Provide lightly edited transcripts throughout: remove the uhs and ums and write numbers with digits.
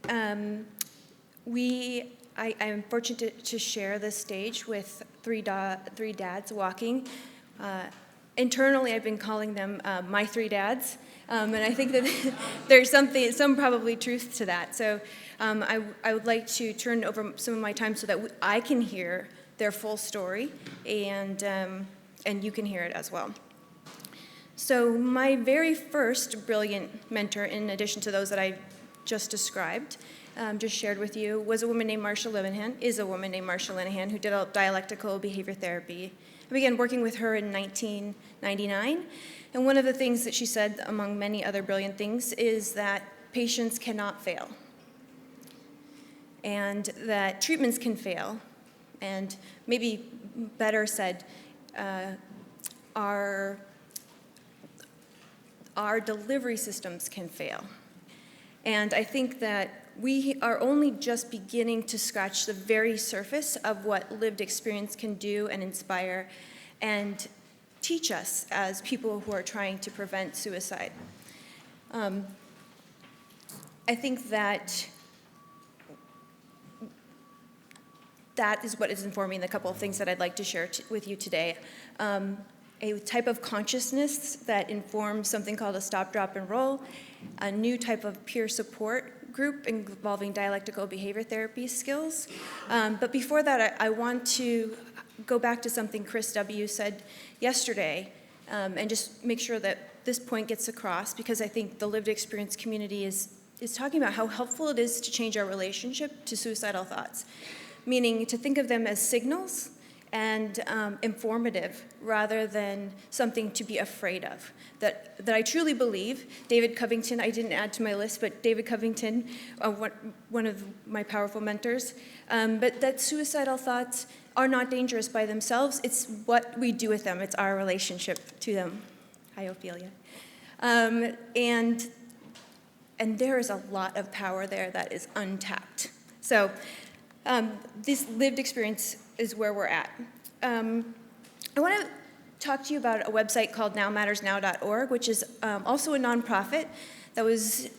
I am fortunate to share this stage with three dads walking. Internally, I've been calling them my three dads, and I think that there's some probably truth to that. So I would like to turn over some of my time so that I can hear their full story, and you can hear it as well. So my very first brilliant mentor, in addition to those that I just described, just shared with you, was a woman named Ursula Whiteside, who developed dialectical behavior therapy. I began working with her in 1999, and one of the things that she said, among many other brilliant things, is that patients cannot fail, and that treatments can fail, and maybe better said, our delivery systems can fail. And I think that we are only just beginning to scratch the very surface of what lived experience can do and inspire and teach us as people who are trying to prevent suicide. I think that is what is informing the couple of things that I'd like to share with you today. A type of consciousness that informs something called a stop, drop, and roll, a new type of peer support group involving dialectical behavior therapy skills. But before that, I want to go back to something Chris W. said yesterday, and just make sure that this point gets across, because I think the lived experience community is talking about how helpful it is to change our relationship to suicidal thoughts, meaning to think of them as signals and informative rather than something to be afraid of. That I truly believe, David Covington, I didn't add to my list, but David Covington, one of my powerful mentors, but that suicidal thoughts are not dangerous by themselves. It's what we do with them. It's our relationship to them. Hi, Ophelia. And there is a lot of power there that is untapped. So this lived experience is where we're at. I want to talk to you about a website called nowmattersnow.org, which is also a nonprofit that was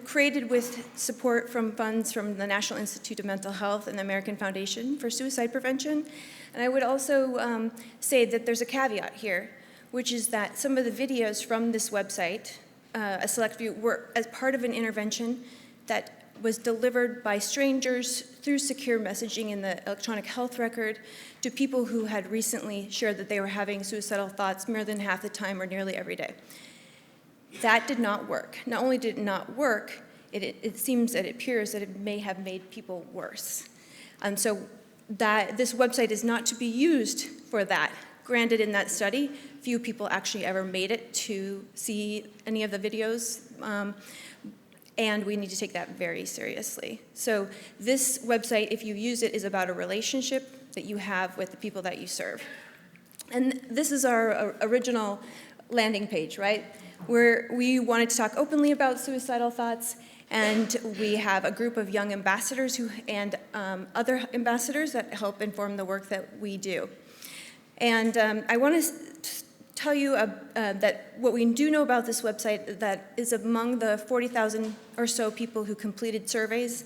created with support from funds from the National Institute of Mental Health and the American Foundation for Suicide Prevention. And I would also say that there's a caveat here, which is that some of the videos from this website, a select few, were as part of an intervention that was delivered by strangers through secure messaging in the electronic health record to people who had recently shared that they were having suicidal thoughts more than half the time or nearly every day. That did not work. Not only did it not work, it seems that it appears that it may have made people worse. And so this website is not to be used for that. Granted, in that study, few people actually ever made it to see any of the videos, and we need to take that very seriously. So this website, if you use it, is about a relationship that you have with the people that you serve. And this is our original landing page, right? Where we wanted to talk openly about suicidal thoughts, and we have a group of young ambassadors and other ambassadors that help inform the work that we do. And I want to tell you that what we do know about this website, that is among the 40,000 or so people who completed surveys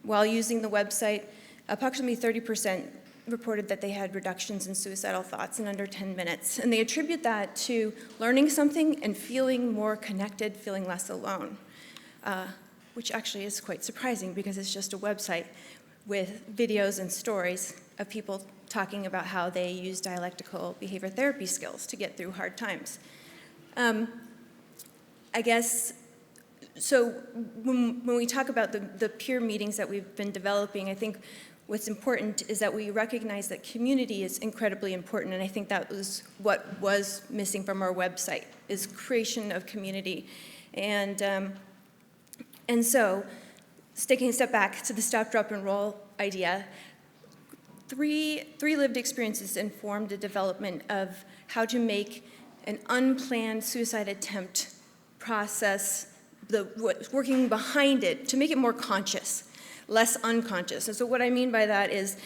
while using the website, approximately 30% reported that they had reductions in suicidal thoughts in under 10 minutes. And they attribute that to learning something and feeling more connected, feeling less alone, which actually is quite surprising because it's just a website with videos and stories of people talking about how they use dialectical behavior therapy skills to get through hard times. I guess, so when we talk about the peer meetings that we've been developing, I think what's important is that we recognize that community is incredibly important, and I think that was what was missing from our website, is creation of community. And so, taking a step back to the stop, drop, and roll idea, three lived experiences informed the development of how to make an unplanned suicide attempt process, what's working behind it, to make it more conscious, less unconscious. And so what I mean by that is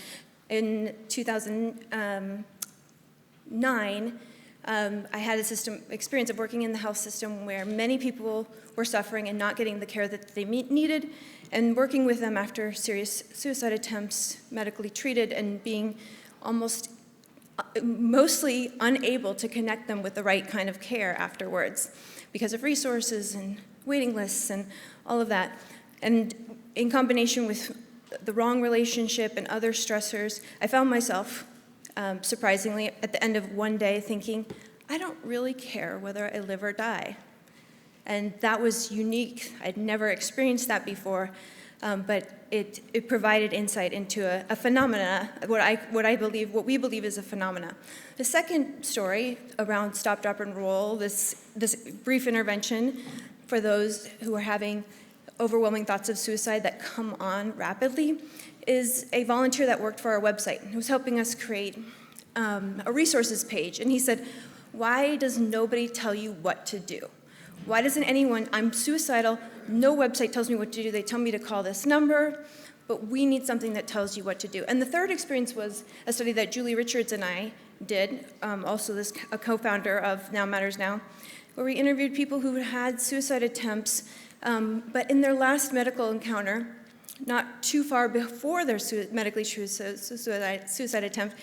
in 2009, I had a experience of working in the health system where many people were suffering and not getting the care that they needed, and working with them after serious suicide attempts, medically treated, and being mostly unable to connect them with the right kind of care afterwards because of resources and waiting lists and all of that. And in combination with the wrong relationship and other stressors, I found myself, surprisingly, at the end of one day thinking, I don't really care whether I live or die. And that was unique. I'd never experienced that before, but it provided insight into a phenomena, what we believe is a phenomena. The second story around stop, drop, and roll, this brief intervention for those who are having overwhelming thoughts of suicide that come on rapidly, is a volunteer that worked for our website who was helping us create a resources page. And he said, why does nobody tell you what to do? Why doesn't anyone, I'm suicidal, no website tells me what to do, they tell me to call this number, but we need something that tells you what to do. And the third experience was a study that Julie Richards and I did, also a co-founder of Now Matters Now, where we interviewed people who had suicide attempts, but in their last medical encounter, not too far before their medically true suicide attempt,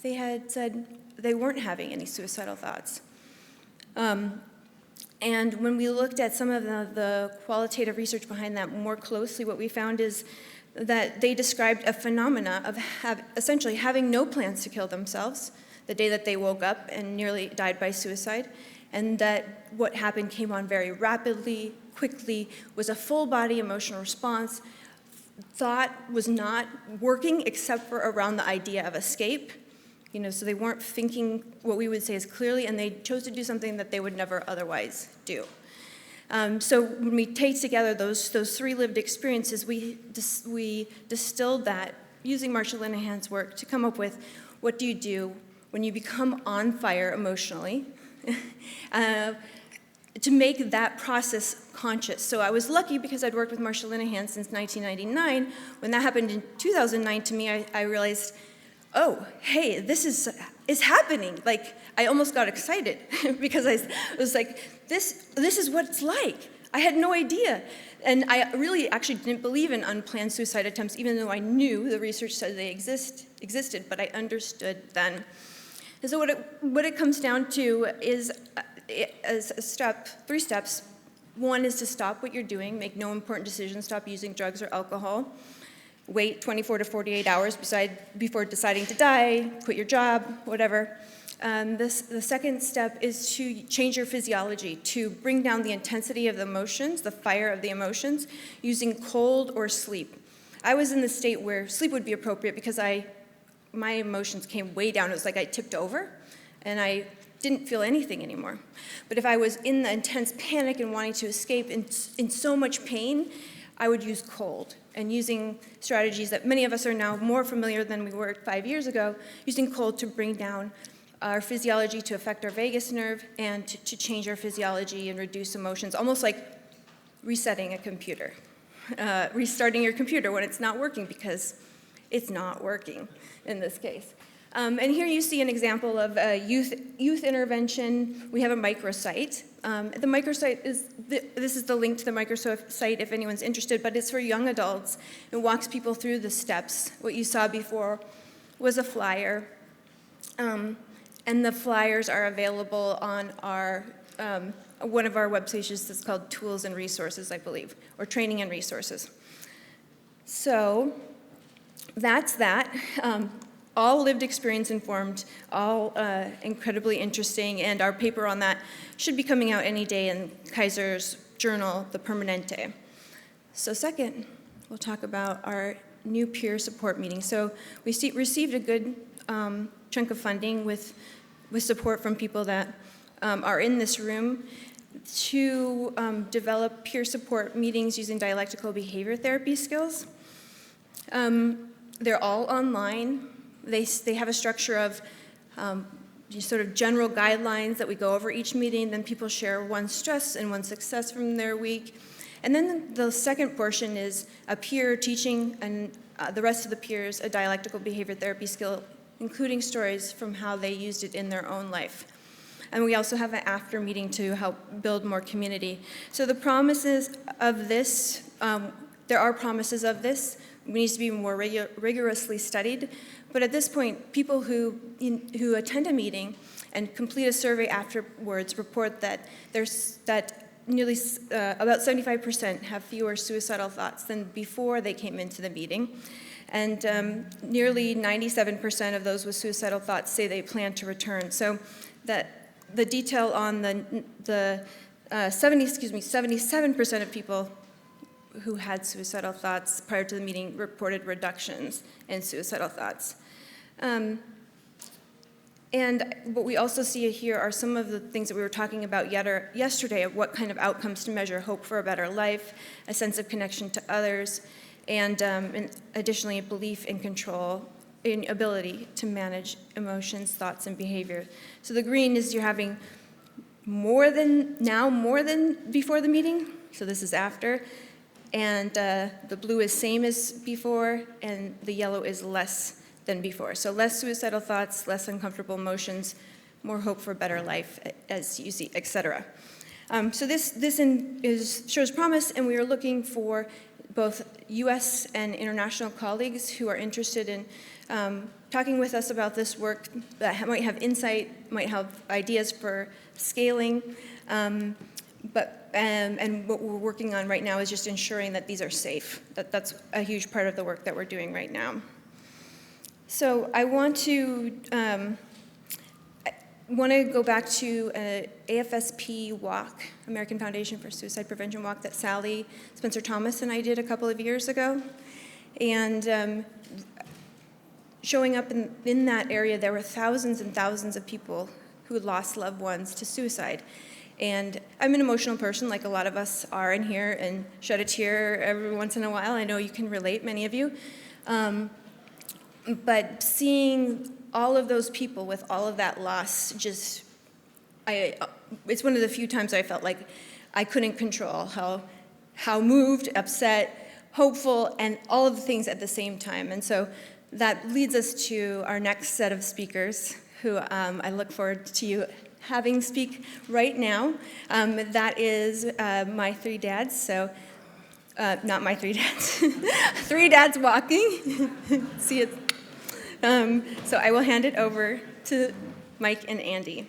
they had said they weren't having any suicidal thoughts. And when we looked at some of the qualitative research behind that more closely, what we found is that they described a phenomena of essentially having no plans to kill themselves the day that they woke up and nearly died by suicide, and that what happened came on very rapidly, quickly, was a full-body emotional response. Thought was not working except for around the idea of escape. So they weren't thinking what we would say is clearly, and they chose to do something that they would never otherwise do. So when we take together those three lived experiences, we distilled that using Marsha Linehan's work to come up with what do you do when you become on fire emotionally, to make that process conscious. So I was lucky because I'd worked with Marsha Linehan since 1999. When that happened in 2009 to me, I realized, oh, hey, this is happening. Like, I almost got excited because I was like, this is what it's like. I had no idea. And I really actually didn't believe in unplanned suicide attempts, even though I knew the research said they existed, but I understood then. And so what it comes down to is three steps. One is to stop what you're doing, make no important decisions, stop using drugs or alcohol. Wait 24 to 48 hours before deciding to die, quit your job, whatever. The second step is to change your physiology, to bring down the intensity of the emotions, the fire of the emotions, using cold or sleep. I was in the state where sleep would be appropriate because my emotions came way down. It was like I tipped over, and I didn't feel anything anymore. But if I was in the intense panic and wanting to escape in so much pain, I would use cold, and using strategies that many of us are now more familiar than we were 5 years ago, using cold to bring down our physiology, to affect our vagus nerve, and to change our physiology and reduce emotions, almost like resetting a computer, restarting your computer when it's not working, because it's not working in this case. And here you see an example of a youth intervention. We have a microsite. The microsite this is the link to the microsite if anyone's interested, but it's for young adults. It walks people through the steps. What you saw before was a flyer, and the flyers are available on our one of our web pages that's called Tools and Resources, I believe, or Training and Resources. So that's that. All lived experience informed, all incredibly interesting, and our paper on that should be coming out any day in Kaiser's journal, The Permanente. So second, we'll talk about our new peer support meeting. So we received a good chunk of funding with support from people that are in this room to develop peer support meetings using dialectical behavior therapy skills. They're all online. They have a structure of sort of general guidelines that we go over each meeting, then people share one stress and one success from their week. And then the second portion is a peer teaching and the rest of the peers a dialectical behavior therapy skill, including stories from how they used it in their own life. And we also have an after meeting to help build more community. So the promises of this, there are promises of this. It needs to be more rigorously studied. But at this point, people who attend a meeting and complete a survey afterwards report that nearly about 75% have fewer suicidal thoughts than before they came into the meeting. And nearly 97% of those with suicidal thoughts say they plan to return. So that the detail on the 77% of people who had suicidal thoughts prior to the meeting reported reductions in suicidal thoughts. And what we also see here are some of the things that we were talking about yesterday of what kind of outcomes to measure: hope for a better life, a sense of connection to others, and additionally, a belief in control, in ability to manage emotions, thoughts, and behavior. So the green is you're having more than before the meeting, so this is after, and the blue is same as before, and the yellow is less than before. So less suicidal thoughts, less uncomfortable emotions, more hope for a better life, as you see, etc. So this shows promise, and we are looking for both U.S. and international colleagues who are interested in talking with us about this work, that might have insight, might have ideas for scaling, and what we're working on right now is just ensuring that these are safe. That's a huge part of the work that we're doing right now. So I want to go back to an AFSP walk, American Foundation for Suicide Prevention walk, that Sally Spencer Thomas and I did a couple of years ago. And showing up in that area, there were thousands and thousands of people who lost loved ones to suicide. And I'm an emotional person, like a lot of us are in here, and shed a tear every once in a while. I know you can relate, many of you. But seeing all of those people with all of that loss, it's one of the few times I felt like I couldn't control how moved, upset, hopeful, and all of the things at the same time. And so that leads us to our next set of speakers, who I look forward to you having speak right now. That is my three dads, so not my three dads, three dads walking. See it. So I will hand it over to Mike and Andy.